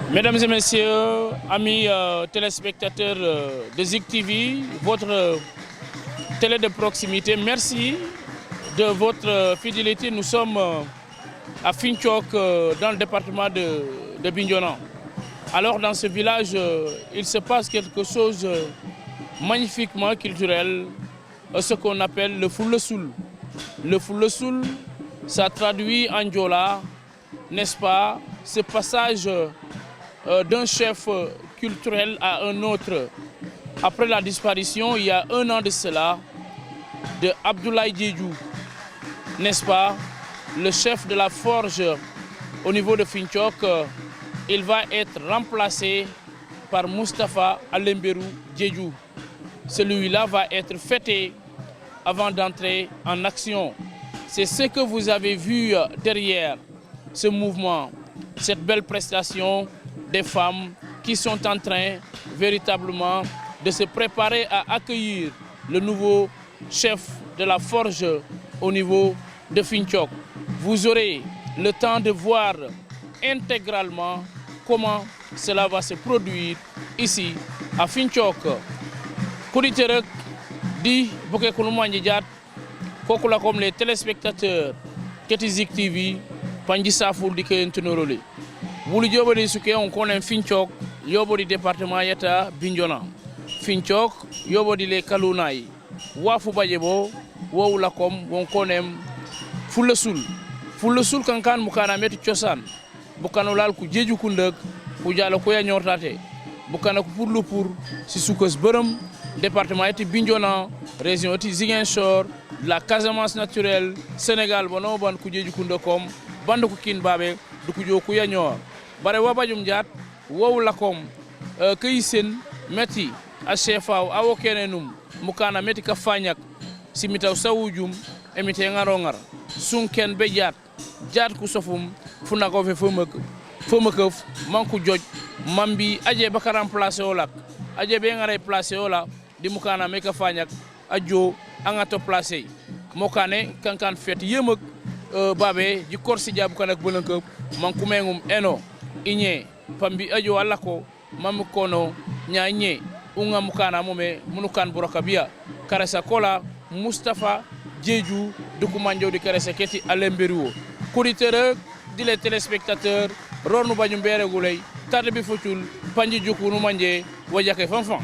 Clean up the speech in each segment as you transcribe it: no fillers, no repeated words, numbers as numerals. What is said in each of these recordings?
Mesdames et messieurs, amis téléspectateurs de Zik TV, votre télé de proximité, merci de votre fidélité. Nous sommes à Finchok, dans le département de Bignona. Alors dans ce village, il se passe quelque chose de magnifiquement culturel, ce qu'on appelle le Foulessoul. Le Foulessoul, ça traduit en Diola, n'est-ce pas, ce passage d'un chef culturel à un autre. Après la disparition, il y a un an de cela, de Abdoulaye Diédhiou, n'est-ce pas, le chef de la forge au niveau de Finchok, il va être remplacé par Moustapha Alemberou Diédhiou. Celui-là va être fêté avant d'entrer en action. C'est ce que vous avez vu derrière ce mouvement, cette belle prestation des femmes qui sont en train véritablement de se préparer à accueillir le nouveau chef de la forge au niveau de Finchok. Vous aurez le temps de voir intégralement comment cela va se produire ici à Finchok. Kouditerek di Bouké Kouloumanji Diat, Kokoula comme les téléspectateurs Zik TV, Panji Safoul di Kentenoroli. Vous le dites, ce qu'on connaît Finchok, yobo di département yeta Bignona. Finchok, yobo di le Kalounaï. Wafu Bajebo, Waoula comme on connaît Foulessoul. Foulessoul kankan mukana metu chosan. Bukanolal ku Diédhiou Koundek, ku Diallo Koya Nyortate. Bukana ku pour le pour, si soukos Berum, département yeti Bignona, région yeti Ziguinchor, la Casamance naturelle, Sénégal, bono ban ku Diédhiou Koundekom, bandu ku kin babe, du ku jo Koya Nyor. Bare wabajum Diat, wow lakom, kayisen, meti, a chefaw, a wokenenum, mukana meti ka fanyak, simitaw sawujum, emite ngarongar, sunken be Diat ku sofum, funako fe femekeuf, manku joj, mambi, aje baka remplacer olak, aje be ngare placer ola, di mukana meka fanyak, ajo, angato placer. Mokane, kankan fet yemek, babe, di korsi jabu kanak belenkeup, manku mengum eno, inye, pambi ajo alako, mamukono, nye, unga mukana mome, munukan burokabia, karesa kola, Moustapha Diédhiou, Doukumanjo di karesa keti Alemberou. Kouditerek, di les téléspectateurs, Ronu Banyumbere Goulay, Tarbi Foutoul, Panji Djoukounou Manje, Wajake Fanfan.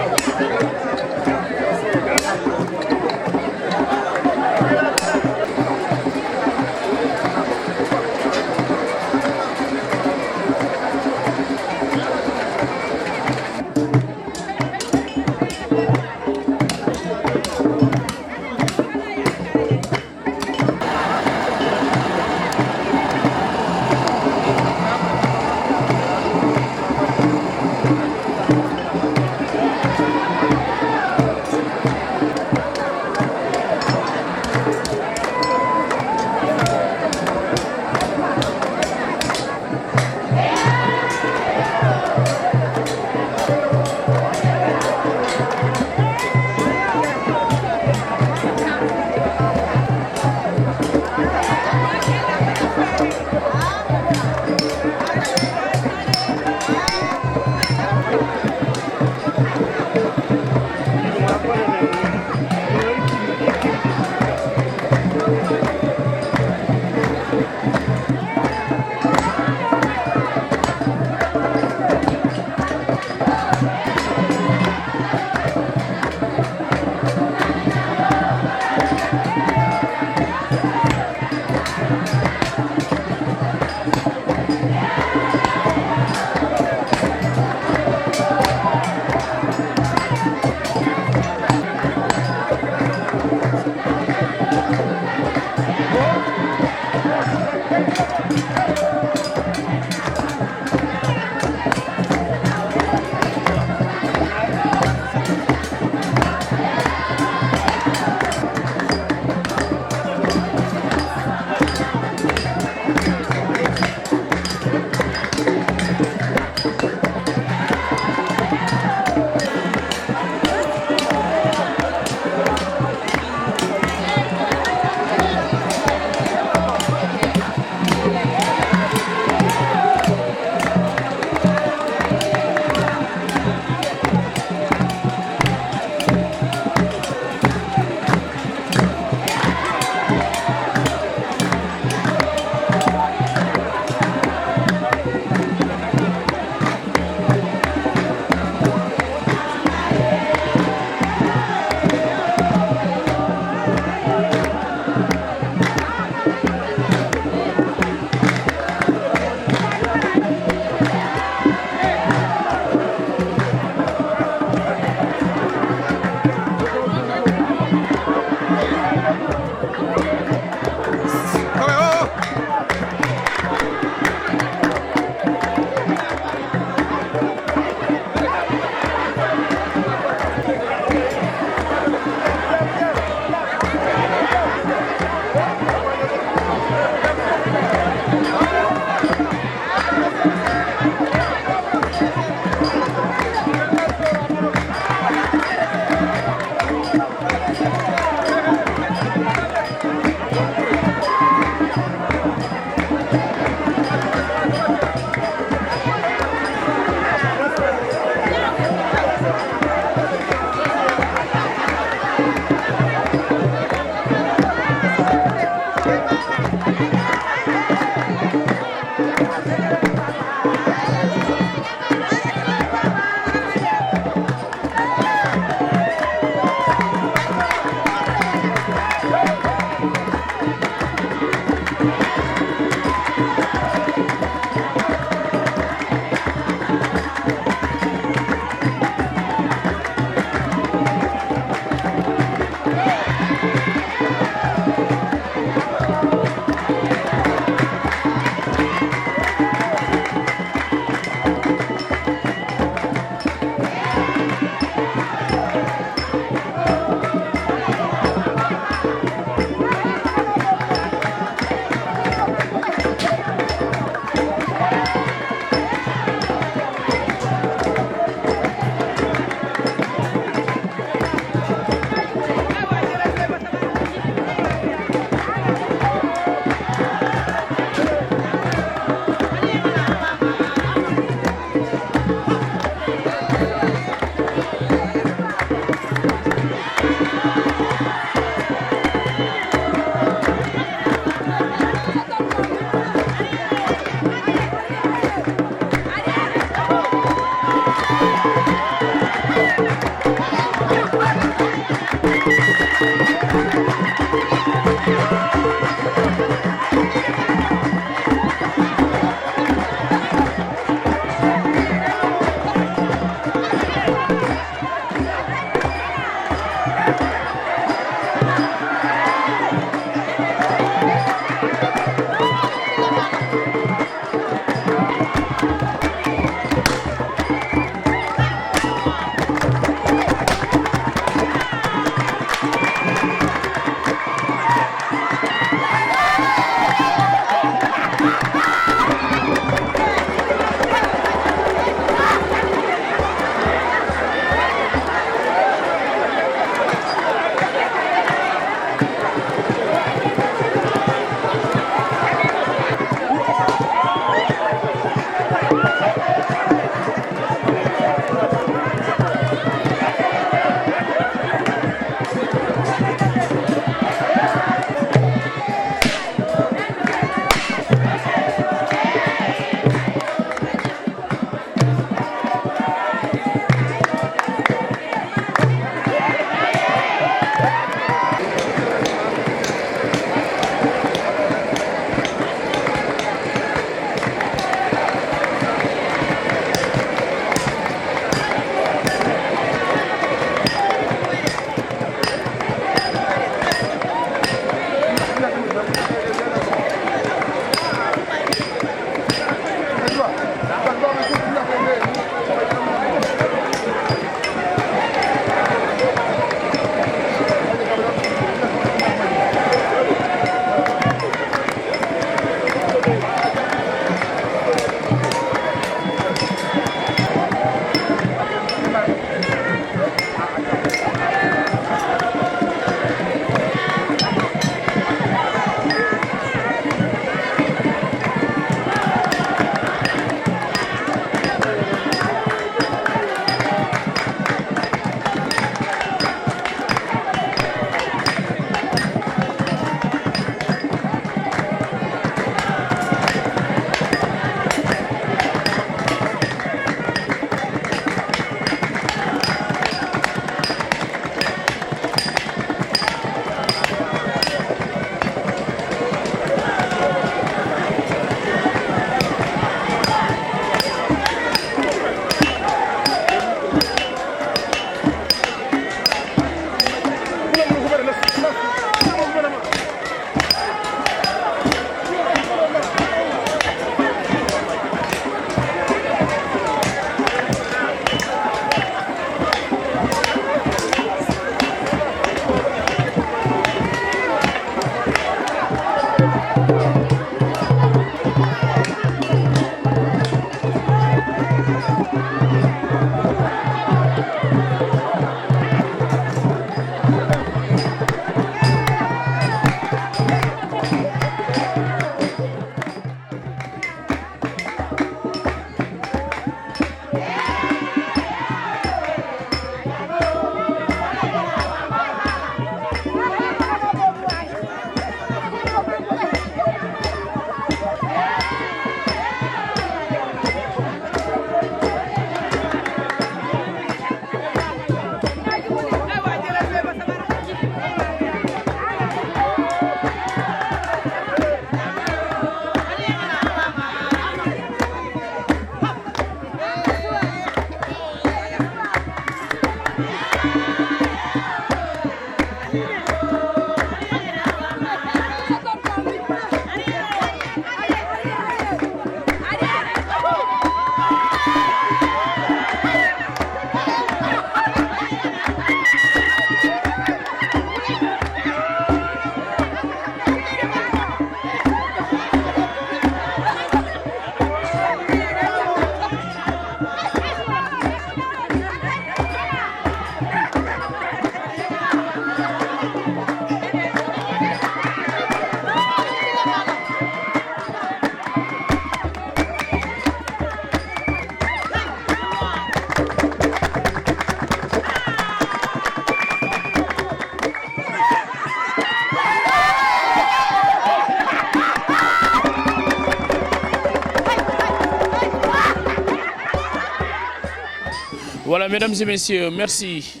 Voilà, mesdames et messieurs, merci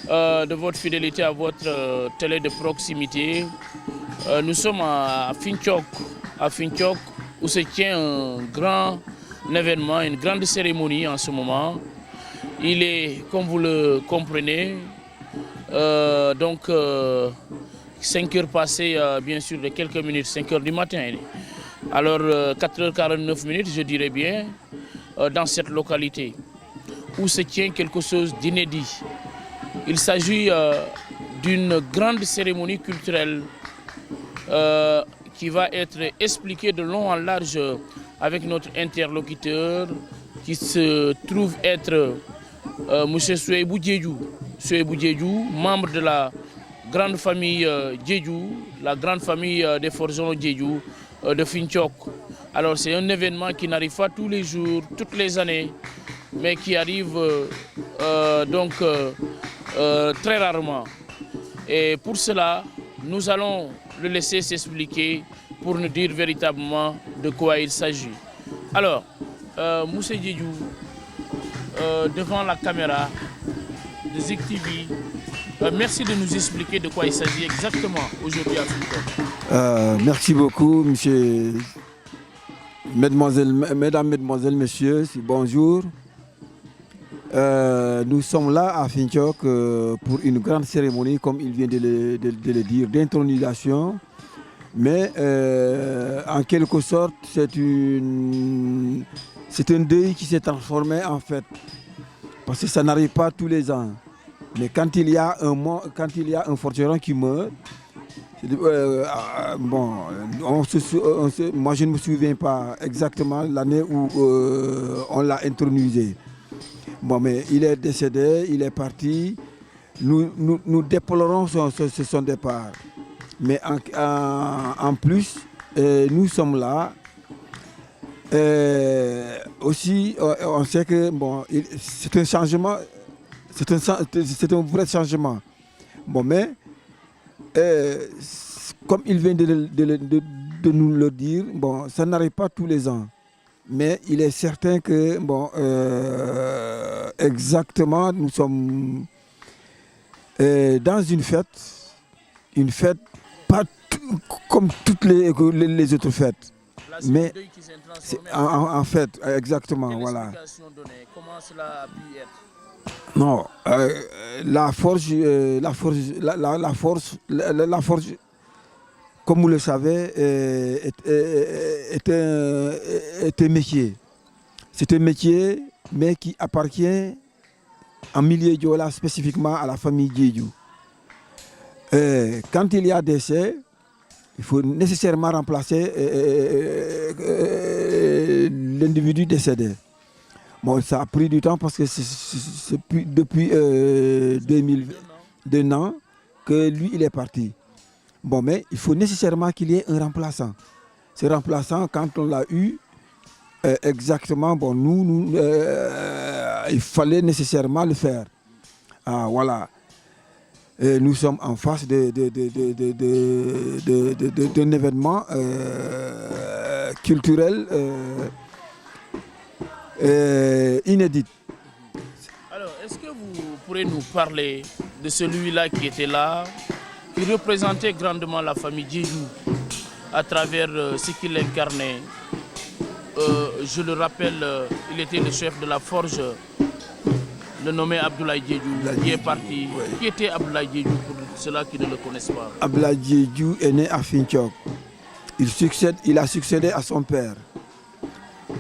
de votre fidélité à votre télé de proximité. Nous sommes à Finchok, où se tient un grand événement, une grande cérémonie en ce moment. Il est, comme vous le comprenez, 5 heures passées, bien sûr, de quelques minutes, 5 heures du matin. Alors, 4h49, je dirais bien, dans cette localité, où se tient quelque chose d'inédit. Il s'agit d'une grande cérémonie culturelle qui va être expliquée de long en large avec notre interlocuteur qui se trouve être M. Souaibou Diédhiou, membre de la grande famille Diédhiou, la grande famille des forgerons Diédhiou de Finchok. Alors c'est un événement qui n'arrive pas tous les jours, toutes les années, mais qui arrive très rarement. Et pour cela, nous allons le laisser s'expliquer pour nous dire véritablement de quoi il s'agit. Alors, Moussé Diédhiou, devant la caméra de Zik TV, merci de nous expliquer de quoi il s'agit exactement aujourd'hui à Finchok. Merci beaucoup, monsieur. Mesdames, mesdemoiselles, messieurs, bonjour. Nous sommes là à Finchok pour une grande cérémonie, comme il vient de le dire, d'intronisation. Mais en quelque sorte, c'est un deuil qui s'est transformé en fête. Parce que ça n'arrive pas tous les ans. Mais quand il y a un forgeron qui meurt, moi je ne me souviens pas exactement l'année où on l'a intronisé. Bon, mais il est décédé, il est parti. Nous déplorons son départ. Mais en plus, nous sommes là. Aussi, on sait que bon, c'est un changement, c'est un vrai changement. Bon, mais comme il vient de nous le dire, bon, ça n'arrive pas tous les ans. Mais il est certain que, bon, exactement, nous sommes dans une fête pas comme toutes les autres fêtes. Là, mais en fait, exactement, voilà. Comment cela a pu être? Non, la forge, comme vous le savez, est un métier. C'est un métier, mais qui appartient en milieu Diola spécifiquement à la famille Diédhiou. Quand il y a décès, il faut nécessairement remplacer l'individu décédé. Bon, ça a pris du temps parce que c'est depuis 2 ans que lui, il est parti. Bon, mais il faut nécessairement qu'il y ait un remplaçant. Ce remplaçant, quand on l'a eu, exactement, bon, il fallait nécessairement le faire. Ah, voilà. Nous sommes en face d'un événement culturel inédit. Alors, est-ce que vous pourrez nous parler de celui-là qui était là, qui représentait grandement la famille Diédhiou à travers ce qu'il incarnait? Je le rappelle, il était le chef de la forge, le nommé Abdoulaye Diédhiou, qui est parti. Oui. Qui était Abdoulaye Diédhiou pour ceux-là qui ne le connaissent pas? Abdoulaye Diédhiou est né à Finchok. Il a succédé à son père.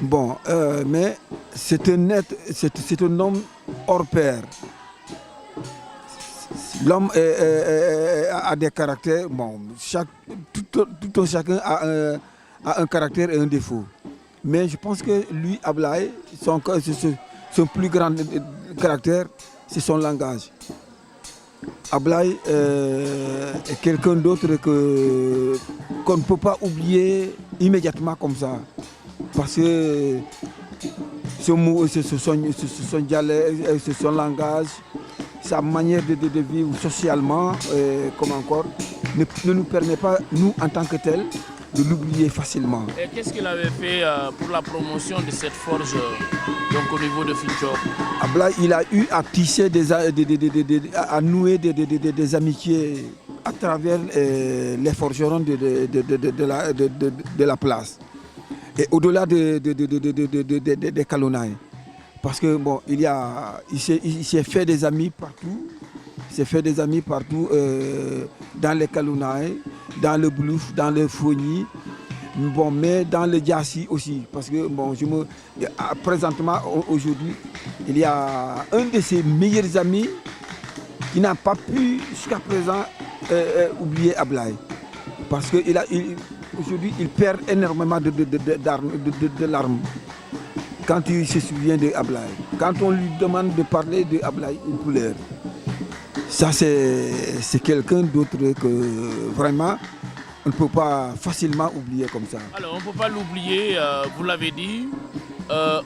Bon, mais c'est un homme hors pair. L'homme a des caractères. Bon, tout chacun a un caractère et un défaut. Mais je pense que lui, Abdoulaye, son plus grand caractère, c'est son langage. Abdoulaye est quelqu'un d'autre qu'on ne peut pas oublier immédiatement comme ça. Parce que son dialecte, son langage, sa manière de vivre socialement, comme encore, ne nous permet pas, nous en tant que tels, de l'oublier facilement. Et qu'est-ce qu'il avait fait pour la promotion de cette forge donc au niveau de Finchok? Ablaye, il a eu à tisser, à nouer des amitiés à travers les forgerons de la place. Et au-delà des Kalonaï. Parce que bon, il s'est fait des amis partout. Il s'est fait des amis partout dans les Kalonaï, dans le Blouf, dans le Fogny, bon, mais dans le Diassi aussi. Parce que bon, présentement, aujourd'hui, il y a un de ses meilleurs amis qui n'a pas pu jusqu'à présent oublier Ablaye. Parce qu'aujourd'hui, il perd énormément de larmes quand il se souvient de Ablaye. Quand on lui demande de parler de Ablaye, il pleure. Ça, c'est quelqu'un d'autre que vraiment on ne peut pas facilement oublier comme ça. Alors, on ne peut pas l'oublier, vous l'avez dit.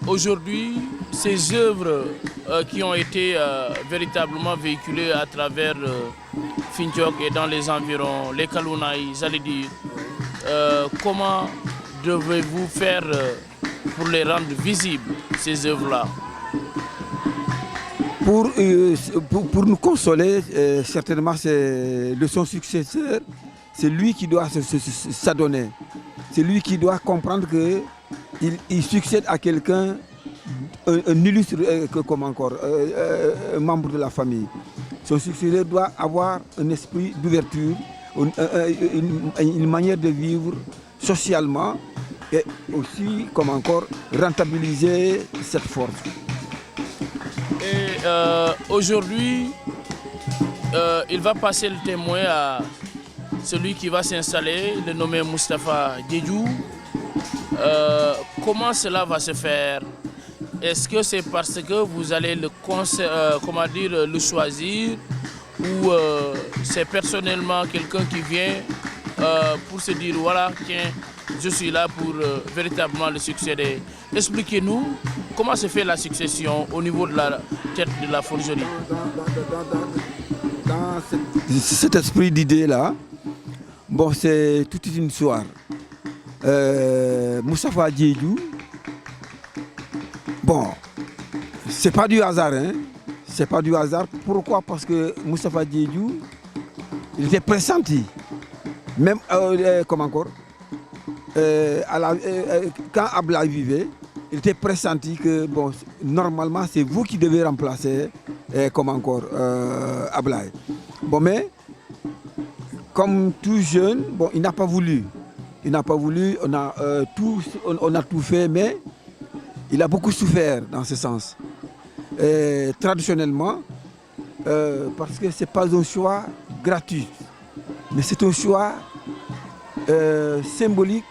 Aujourd'hui, ces œuvres qui ont été véritablement véhiculées à travers Finchok et dans les environs, les Kalonaï, j'allais dire, comment devez-vous faire pour les rendre visibles, ces œuvres-là? Pour nous consoler, certainement, c'est de son successeur, c'est lui qui doit s'adonner. C'est lui qui doit comprendre qu'il succède à quelqu'un, un illustre, comme encore, un membre de la famille. Son successeur doit avoir un esprit d'ouverture, une manière de vivre socialement et aussi, comme encore, rentabiliser cette force. Et aujourd'hui, il va passer le témoin à celui qui va s'installer, le nommé Moustapha Diédhiou. Comment cela va se faire? Est-ce que c'est parce que vous allez le choisir ou c'est personnellement quelqu'un qui vient pour se dire voilà, tiens, je suis là pour véritablement le succéder? Expliquez-nous comment se fait la succession au niveau de la tête de la forgerie. Dans cet esprit d'idée-là, bon, c'est toute une histoire. Moustapha Diédhiou, bon, c'est pas du hasard, hein. C'est pas du hasard. Pourquoi? Parce que Moustapha Diédhiou, il était pressenti. Même, comme encore, quand Ablaye vivait, il était pressenti que, bon, normalement, c'est vous qui devez remplacer, comme encore, Ablaye. Bon, mais, comme tout jeune, bon, il n'a pas voulu. Il n'a pas voulu, on a tout fait, mais il a beaucoup souffert dans ce sens. Traditionnellement, parce que ce n'est pas un choix gratuit, mais c'est un choix symbolique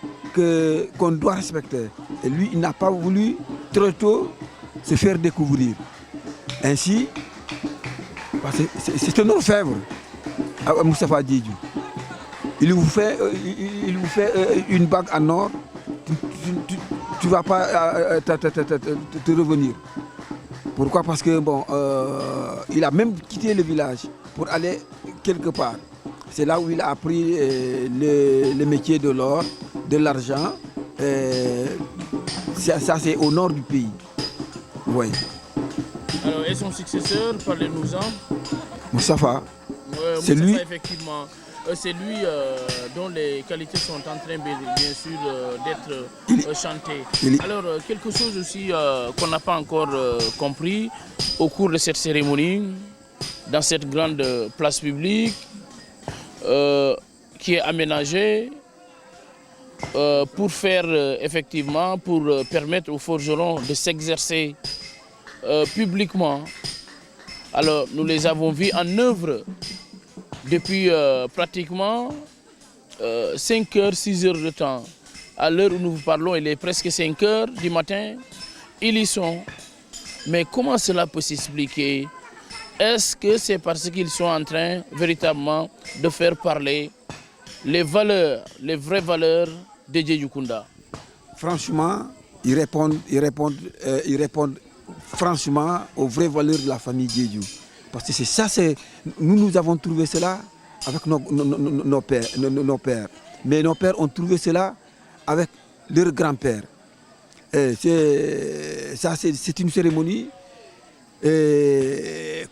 qu'on doit respecter. Et lui, il n'a pas voulu très tôt se faire découvrir. Ainsi, c'est un orfèvre, Moustapha Diédhiou. Il vous fait une bague en or, tu ne vas pas te revenir. Pourquoi? Parce que bon, il a même quitté le village pour aller quelque part. C'est là où il a appris le métier de l'or, de l'argent. Ça, c'est au nord du pays. Oui. Alors, et son successeur, parlez-nous-en. Moustapha. C'est lui. Effectivement. C'est lui dont les qualités sont en train, bien sûr, d'être chantées. Alors, quelque chose aussi qu'on n'a pas encore compris au cours de cette cérémonie, dans cette grande place publique qui est aménagée pour faire, effectivement, pour permettre aux forgerons de s'exercer publiquement. Alors, nous les avons vus en œuvre depuis pratiquement 5 heures, 6 heures de temps. À l'heure où nous vous parlons, il est presque 5 heures du matin. Ils y sont. Mais comment cela peut s'expliquer? Est-ce que c'est parce qu'ils sont en train véritablement de faire parler les valeurs, les vraies valeurs de Diédhiou Kounda? Franchement, ils répondent franchement aux vraies valeurs de la famille Diédhiou. Parce que c'est ça, nous avons trouvé cela avec nos pères. Mais nos pères ont trouvé cela avec leur grand-père. C'est une cérémonie,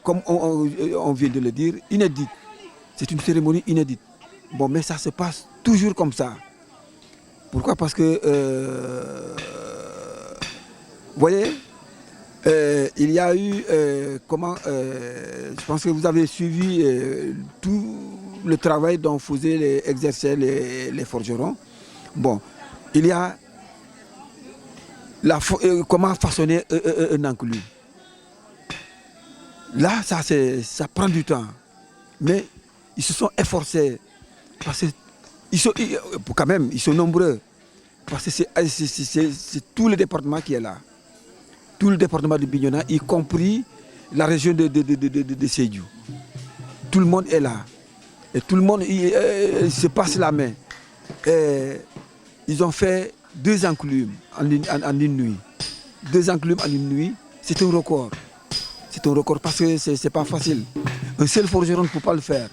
comme on vient de le dire, inédite. C'est une cérémonie inédite. Bon, mais ça se passe toujours comme ça. Pourquoi? Parce que, vous voyez, il y a eu, je pense que vous avez suivi tout le travail dont exerçaient les forgerons. Bon, il y a comment façonner un enclume. Là, ça prend du temps. Mais ils se sont efforcés. Parce que quand même, ils sont nombreux. Parce que c'est tout le département qui est là. Tout le département de Bignona, y compris la région de Sédhiou. Tout le monde est là. Et tout le monde se passe la main. Et ils ont fait 2 enclumes en une nuit. 2 enclumes en une nuit, c'est un record. C'est un record parce que c'est pas facile. Un seul forgeron ne peut pas le faire.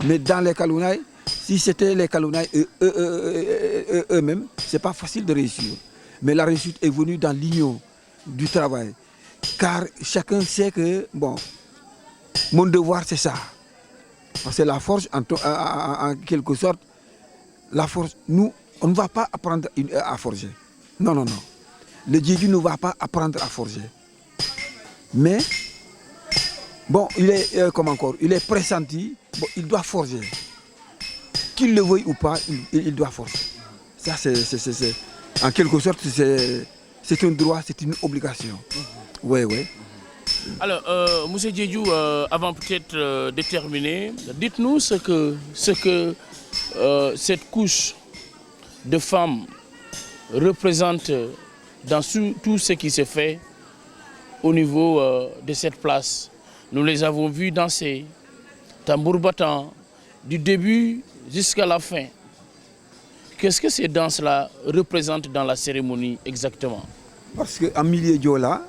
Mais dans les Kalounaï, si c'était les Kalounaï eux-mêmes, c'est pas facile de réussir. Mais la réussite est venue dans l'union du travail. Car chacun sait que, bon, mon devoir c'est ça. Parce que la forge, en quelque sorte, la forge, nous, on ne va pas apprendre à forger. Non, non, non. Le Djedju ne va pas apprendre à forger. Mais, bon, il est pressenti, bon, il doit forger. Qu'il le veuille ou pas, il doit forger. Ça, en quelque sorte, c'est un droit, c'est une obligation. Oui, oui. Alors, M. Djedju, avant peut-être de terminer, dites-nous ce que cette couche de femmes représente dans tout ce qui se fait au niveau de cette place. Nous les avons vus danser, tambour battant, du début jusqu'à la fin. Qu'est-ce que ces danses-là représentent dans la cérémonie exactement? Parce qu'en milieu Diola,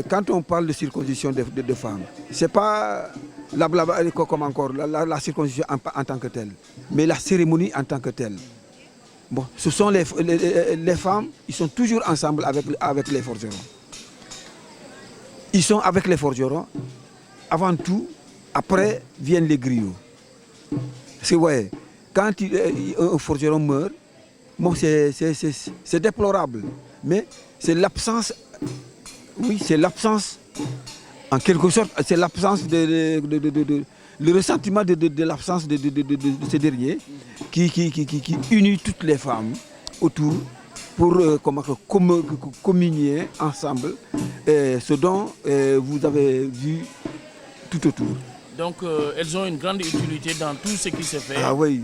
quand on parle de circoncision de femmes, ce n'est pas la circoncision en tant que telle, mais la cérémonie en tant que telle. Bon, ce sont les femmes, ils sont toujours ensemble avec les forgerons. Ils sont avec les forgerons, avant tout, après viennent les griots. Parce que, ouais, quand un forgeron meurt, bon, c'est déplorable, mais c'est l'absence, oui, c'est l'absence, en quelque sorte, c'est l'absence le ressentiment de l'absence de ces derniers qui unit toutes les femmes autour pour communier ensemble ce dont vous avez vu tout autour. Donc elles ont une grande utilité dans tout ce qui se fait. Ah oui,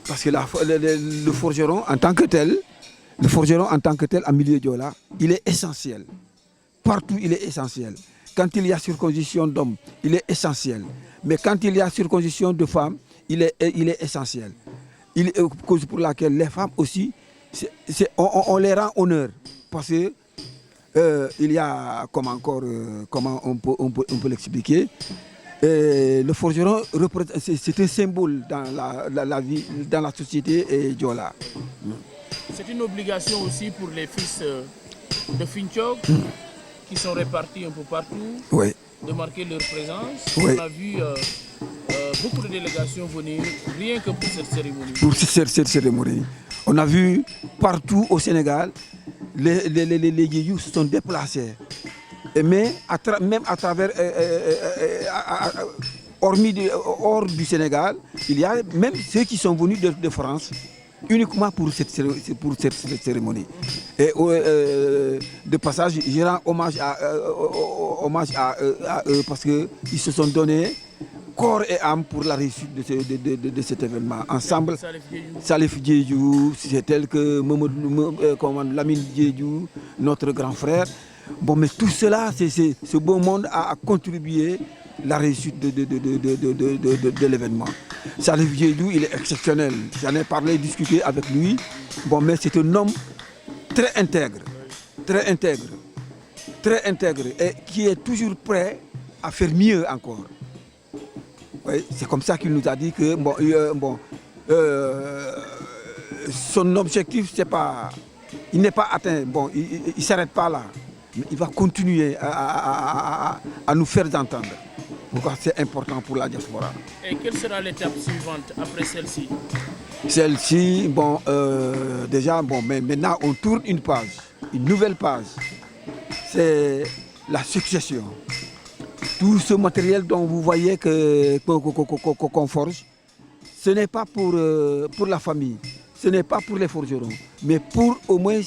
parce que le forgeron en tant que tel, en milieu Diola, il est essentiel. Partout il est essentiel. Quand il y a circoncision d'hommes, il est essentiel. Mais quand il y a circoncision de femmes, il est essentiel. Il est cause pour laquelle les femmes aussi, on les rend honneur. Parce que il y a, comment on peut l'expliquer, le forgeron, c'est un symbole dans la vie, dans la société Diola. C'est une obligation aussi pour les fils de Finchok qui sont répartis un peu partout, oui, de marquer leur présence. Oui. On a vu beaucoup de délégations venir rien que pour cette cérémonie. Pour cette cérémonie. On a vu partout au Sénégal, les Djedju se sont déplacés. Mais même à travers, hors du Sénégal, il y a même ceux qui sont venus de France uniquement pour cette cérémonie. Et de passage, je rends hommage à eux parce qu'ils se sont donnés corps et âme pour la réussite de cet événement. Ensemble, Salif Djedju, c'est tel que Lamine Djedju, notre grand frère. Bon, mais tout cela, ce beau monde a contribué à la réussite de l'événement. Salif Djedju, il est exceptionnel. J'en ai parlé, discuté avec lui. Bon, mais c'est un homme très intègre, et qui est toujours prêt à faire mieux encore. Oui, c'est comme ça qu'il nous a dit que son objectif, c'est pas, il n'est pas atteint. Bon, il ne s'arrête pas là. Mais il va continuer à nous faire entendre. Pourquoi c'est important pour la diaspora. Et quelle sera l'étape suivante après celle-ci? Celle-ci, déjà, mais maintenant on tourne une page, une nouvelle page. C'est la succession. Tout ce matériel dont vous voyez qu'on forge, ce n'est pas pour la famille, ce n'est pas pour les forgerons, mais pour au moins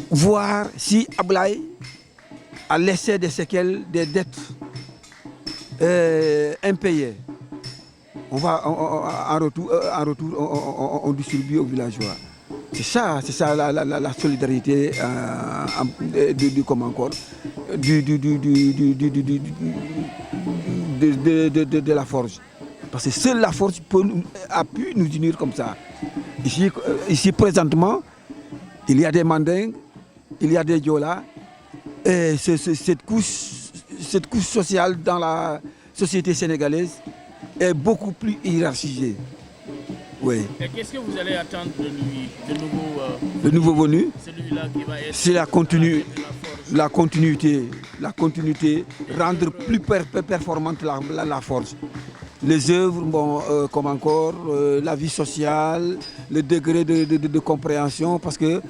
voir si Ablaye a laissé des séquelles, des dettes impayées. En retour, on distribue aux villageois. C'est ça la solidarité de la forge. Parce que seule la forge a pu nous unir comme ça. Ici présentement, il y a des Mandingues, il y a des Diola. Et cette couche sociale dans la société sénégalaise est beaucoup plus hiérarchisée. Oui. Et qu'est-ce que vous allez attendre de lui, le nouveau venu? Celui-là qui va être... C'est la continuité, rendre plus performante la force. Les œuvres, comme encore, la vie sociale, le degré de compréhension, parce que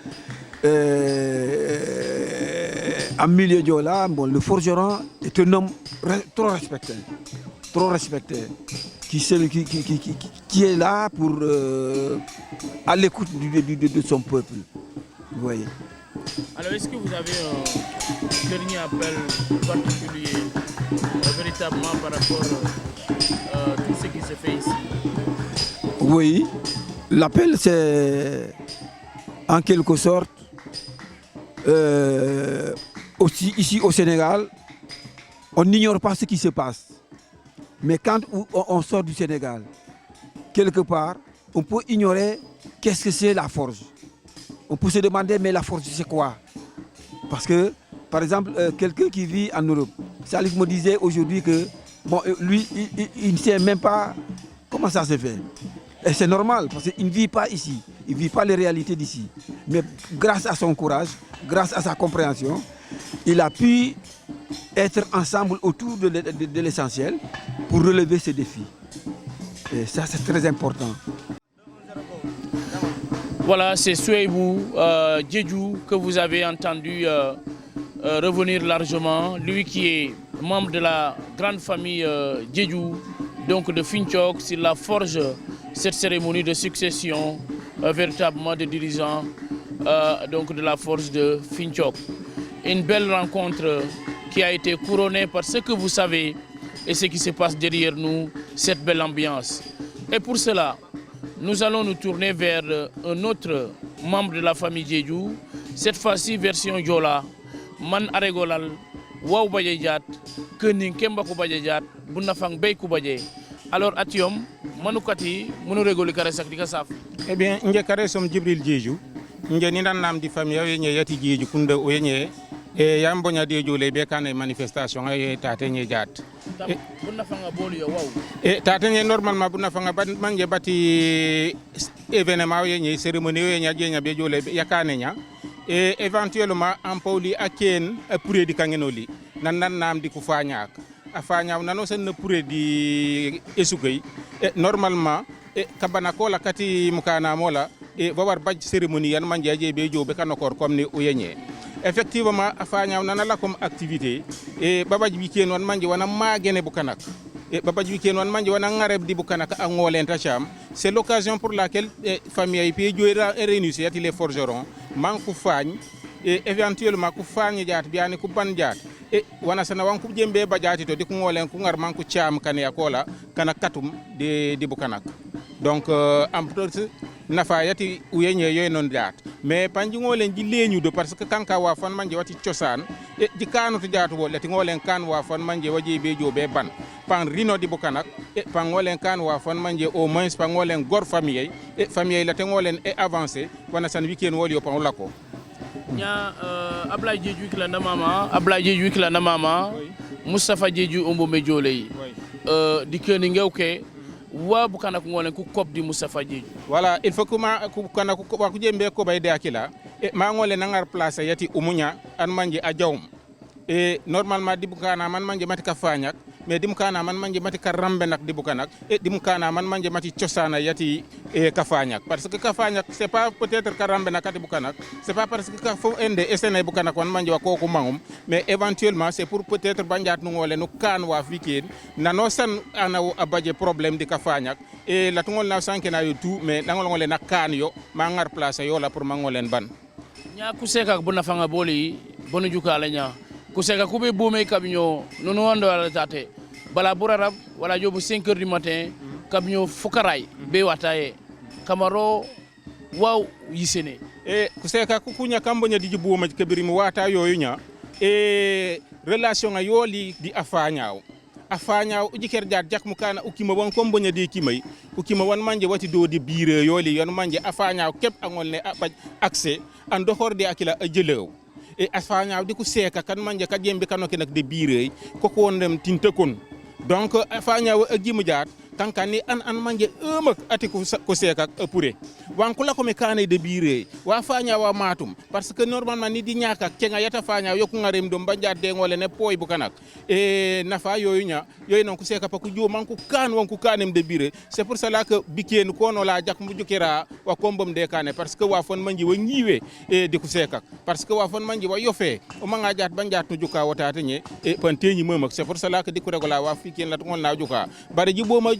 en milieu Diola, le forgeron est un homme trop respecté, qui est là pour à l'écoute de son peuple. Vous voyez. Alors, est-ce que vous avez un dernier appel particulier, véritablement par rapport à tout ce qui se fait ici? Oui, l'appel c'est en quelque sorte aussi ici au Sénégal, on n'ignore pas ce qui se passe. Mais quand on sort du Sénégal, quelque part, on peut ignorer qu'est-ce que c'est la forge. On peut se demander, mais la forge, c'est quoi? Parce que, par exemple, quelqu'un qui vit en Europe, Salif me disait aujourd'hui que, lui, il ne sait même pas comment ça se fait. Et c'est normal, parce qu'il ne vit pas ici, il ne vit pas les réalités d'ici. Mais grâce à son courage, grâce à sa compréhension, il a pu être ensemble autour de l'essentiel pour relever ces défis. Et ça, c'est très important. Voilà, c'est Souaïbou Diédhiou que vous avez entendu revenir largement. Lui qui est membre de la grande famille Diédhiou, donc de Finthiok, s'il la forge cette cérémonie de succession véritablement de dirigeants donc de la forge de Finthiok. Une belle rencontre qui a été couronnée par ce que vous savez et ce qui se passe derrière nous, cette belle ambiance. Et pour cela, nous allons nous tourner vers un autre membre de la famille Diédhiou, cette fois-ci version Diola, Man Aregolal, Waw Badjadjat, Kening Kemba Badjadjat, Bunafang Bey Badjé. Alors Atiom, Manukati, Monuregoli Karesak Dikasaf. Eh bien, nous sommes Djibril Diédhiou. Nous sommes des familles qui Yati Diédhiou Kounda Oyenye. Et Yambonya Diédhiou les bécanes manifestations et Tatenye Djat. Bunafanga Boli Waw. Et Tatenye normalement Bunafanga Manje Bati événement Oyenye, cérémonie Oyenye Djenya Diédhiou les Yakanenya. Et éventuellement en Pauli Aken pour di Kangenoli. Nandan Nam di Koufanyak. Afanya nano sen pour di Esugay. Et normalement Kabanakola Kati Mukana Mola. Et voir badge cérémonie yan manjaje bejo bekanokor comme ni Oyenye. Effectivement, afanya nana comme activité et babaj weekend wan manje wana magene bukanak et babaj weekend wan manje wana ngareb di bukanak ak ngolen tacham. C'est l'occasion pour laquelle famille pe joira réunir les forgerons man ku fagn et éventuellement ku fagn jaat biani ku ban jaat et wana sana wan ku jembe bajati to di ku ngolen ku ngar man ku cham kan yakola kana katum di bukanak. Donc en plus nafa yati uyenye yoy non jaat mais panji ngolen ji leñu do parce que kanka wa fan manje wati ciosan e di kanu to jaatu wol lati ngolen kan wa fan manje waji be jobe ban pan rino di bukanak e pan ngolen kan wa fan manje au moins pan ngolen gor famille e famille lati ngolen e avancer wana san weekend wol yo pan lako nya Ablaye Diédhiou ki la na mama Ablaye Diédhiou ki la na mama Moustapha Diédhiou ombo me joley di keni ngewke wa bukana ko ngolen ku kop di Moustapha Diédhiou voilà il faut que ma ku kana ku wa ku jembe ko bayde akila e ma ngole nangar place yati umunya an manje a jawm e normalement dibukana man manje mati ka fañak mais dimkana man manje mati ka rambe nak dibukanak e dimkana man manje mati ciosana yati e ka fañak parce que ka fañak c'est pas peut-être ka rambe nak dibukanak c'est pas parce que ka fo ende esene bukanak wan manje wa ko mangum mais éventuellement c'est pour peut-être banjat nu ngole no kan wa fikin nano san ana abaje problème di ka fañak e la tungol na sanke na yo tout mais nangol ngole nak kan yo ma ngar place yo la pour mangolen ban nya kuseka buna fanga boli bonu jukala nya kuseka kube bume kabinyo nono wando ala tate bala burarab wala jobu 5h du matin kabinyo fukaray be wataye kamaro waw yisene e kuseka kukunya kambonya di buma kabirimu wata yoyu nya e relation a yoli di afanyaaw ujiker jaat jak mukana ukima won kombonya di kimay ukima won manje wati do di bire yoli yon manje afanyaaw kep angol ne abaj accès an dohorde akila ajelew e afanyaaw di ku seka kan manje ka jembe kanoke nak de bire ko ko wondem tintekon donc afanyaaw agimu jaat kankani an manje emak ati ko seka pure wankula ko me kane de bire wa fanya wa matum parce que normalement ni di ñaka kenga yata fanya yoku ngarem do banja de ngole ne poy bu kanak e nafa yoyu nya yoy non ko seka pa ko jo man ko kan won ko kanem de bire c'est pour cela que biken ko no la jak mu jukira wa kombam de kane parce que wa fon manji wa ngiwe e di ko seka parce que wa fon manji wa yofe o manga jat banjat no juka wota tanye e panteñi memak c'est pour cela que di ko regola wa fiken la ngol na juka bare jibo ma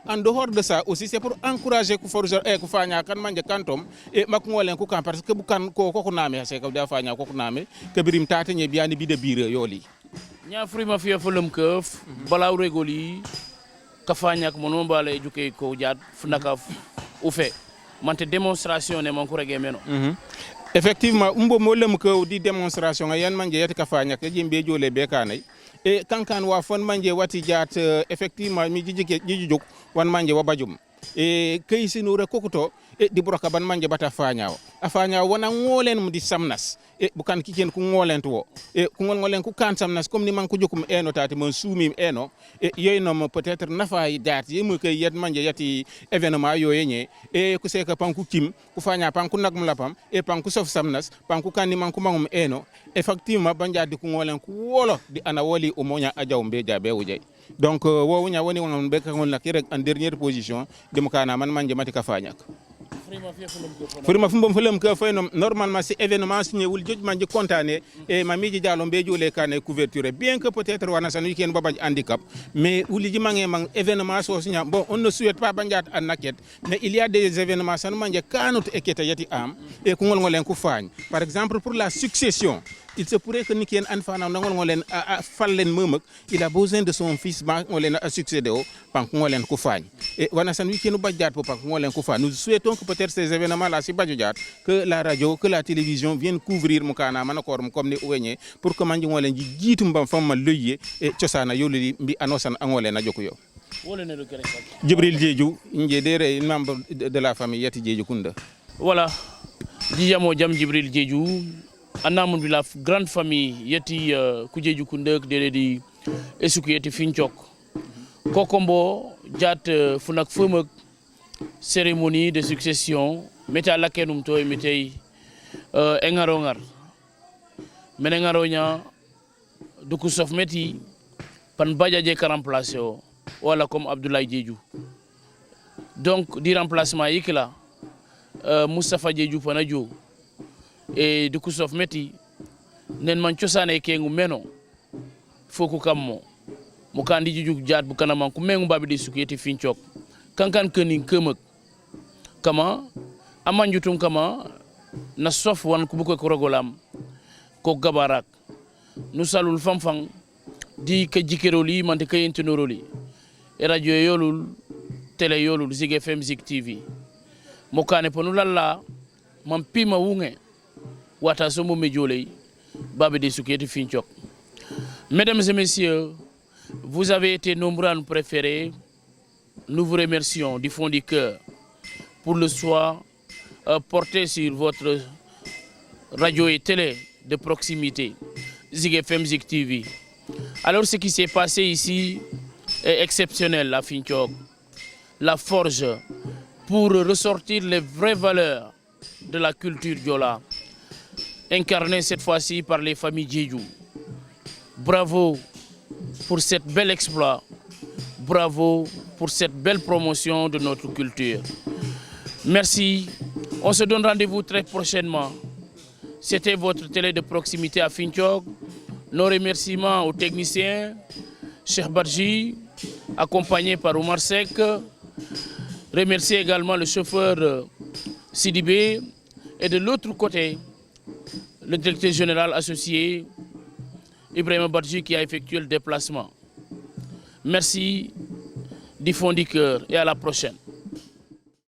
en dehors de ça aussi c'est pour encourager ku forger e ku fanya kan manje kantom e mak ngolen ku kan parce que bu kan ko name se ko da fanya ko name ke birim tata nye biani bi de bire yoli nya frima fiya fulum keuf balaw regoli ka fanya ko mono bale juke ko jaat funaka ufe mante démonstration ne mon ko rege meno effectivement umbo mo lem ko di démonstration yan manje yati ka fanya ke jimbe jole be kanay e kankan wa fon manje wati jaat effectivement mi jijik wan manje wa bajum e kay sinure kokuto e di broka ban manje bata fanyaaw afanyaaw wana ngolen mu di samnas e bukan kiken ku ngolen to e ku ngolen ku kan samnas comme ni man ko jokum eno tati man soumi eno e yoyno peut-être nafa yi dat yi mu kay yet manje yati événement yoyenye e ku seka panku kim ku fanya panku nagum lapam e panku sof samnas panku kan ni man ku mangum eno effectivement banja di ku ngolen ku wolo di ana woli o monya ajaw mbe jabe wujay donc wo nya woni won be ka ngol nak rek en dernière position dem kana man manje mati ka fanyak Furima fumbom fulum ke fayno normalement c'est événement signé wul joj manje contane e mamiji dialo be jole kane couverture bien que peut-être wana san weekend babaj handicap mais wuli ji mangé mang événement so signa bon on ne souhaite pas banjat an naket mais il y a des événements san manje kanut eketa yati am e ko ngol ngolen ku fagne par exemple pour la succession il se pourrait que Nikien Anfana ngolen fallen memek il a besoin de son fils ba ngolen a succéder au pank ngolen ku fagne et wana san weekend badjat pour pank ngolen ku fagne nous souhaitons que peut-être ces événements là si badjat que la radio que la télévision viennent couvrir mukana manakorum comme ni ouñé pour que manji ngolen ji jitu mbam fam leyé et ciosana yolli mbi anosan ngolen na jokuyo Djibril Diédhiou njédere membre de la famille Yati Diédhiou Kounda voilà dijamo jam Djibril Diédhiou anamun bi la grande famille Yati ku Diédhiou Kounda de di esuku Yati Finchok kokombo jat funak femek cérémonie de succession meta lakenum to metay engarongar menengaronya duku sof meti pan bajaje ka remplacer wala comme Abdoulaye Diédhiou donc di remplacement yikla Moustapha Diédhiou panajo e duku sof meti nen man ciosane kengu meno foku kammo mo kandi Diédhiou jaat bu kanam ku mengu babi de sukiyeti Finchok kankan kening kemek kama amanjutum kama na sof wan ku buko rogolam ko gabarak nu salul famfang di ka jikeroli mante kayentenoroli e radio yolul télé yolul Zik FM Zik TV mo kane ponu lalla mam pima wunge wata somo mejoley babe de sukiyeti Finchok. Mesdames et messieurs, vous avez été nombreux à nous préférer. Nous vous remercions du fond du cœur pour le choix porté sur votre radio et télé de proximité, Zik FM Zik TV. Alors ce qui s'est passé ici est exceptionnel à Finthiog. La forge pour ressortir les vraies valeurs de la culture Diola, incarnée cette fois-ci par les familles Djedjou. Bravo pour cet bel exploit. Bravo pour cette belle promotion de notre culture. Merci. On se donne rendez-vous très prochainement. C'était votre télé de proximité à Finthiog. Nos remerciements aux techniciens, Cheikh Badji, accompagné par Omar Sek. Remercier également le chauffeur Sidibé. Et de l'autre côté, le directeur général associé, Ibrahim Badji, qui a effectué le déplacement. Merci du fond du cœur et à la prochaine.